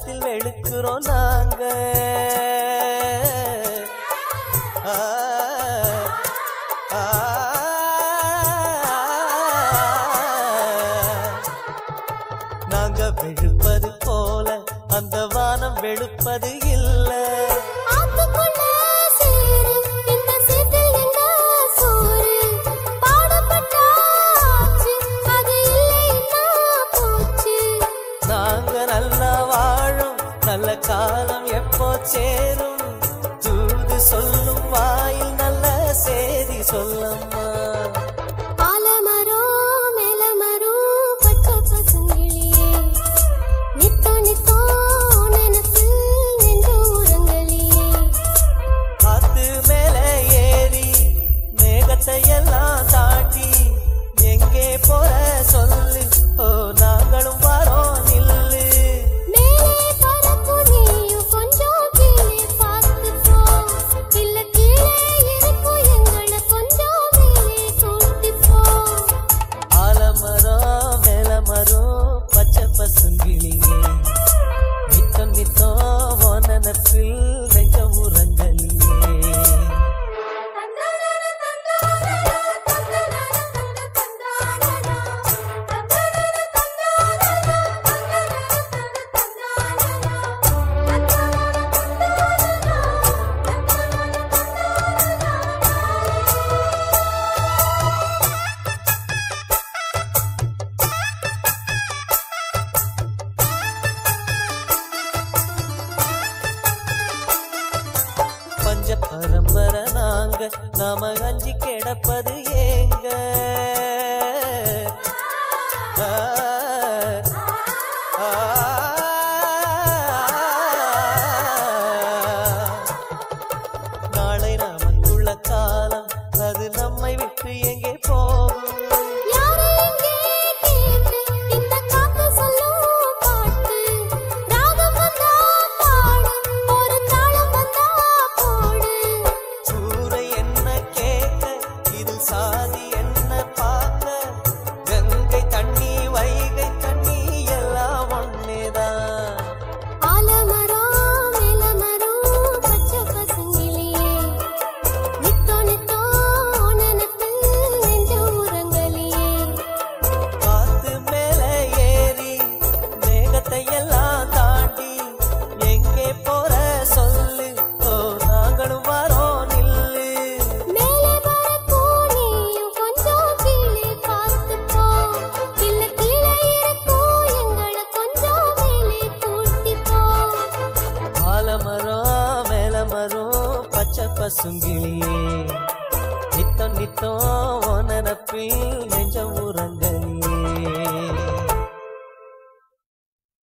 காத்தில் வெளுக்கிறோம் நாங்க. நாங்க வெளுப்பது போல அந்த வானம் வெளுப்பது இல்ல. நாங்க நல்லா வாழும் நல்ல காலம் எப்போ சேரும்? தூது சொல்லும் வாயில் நல்ல சேதி சொல்லம்மா. காத்து மேல ஏறி மேகத்தையெல்லாம் தாண்டி எங்கே போற சொல்லு? ஓ நாங்களும் வாரோம் நில்லு. ஆலமரம் மேலமரம் பச்சை பசுங்கிளியே நித்தம் நித்தம் நினப்பில் நெஞ்ச உறங்கலியே. பஞ்ச பரம்பரை நாங்க நாம அஞ்சி கிடப்பது ஏங்க? நாளை நமக்குள்ள காலம் அது நம்மை விட்டு எங்கே போகும்? சாதி என்ன பார்க்க கங்கை தண்ணி வைகை தண்ணி எல்லாம் ஒன்னேதான். காத்து மேல ஏறி மேகத்தையெல்லாம் தாண்டி எங்கே போற சொல்லு? ஓ நாங்களும் வாரோம் நில்லு. ஆலமரம் மேலமரம் பச்சை பசுங்கிளியே நித்தம் நித்தம் நினப்பில் நெஞ்ச உறங்கலியே.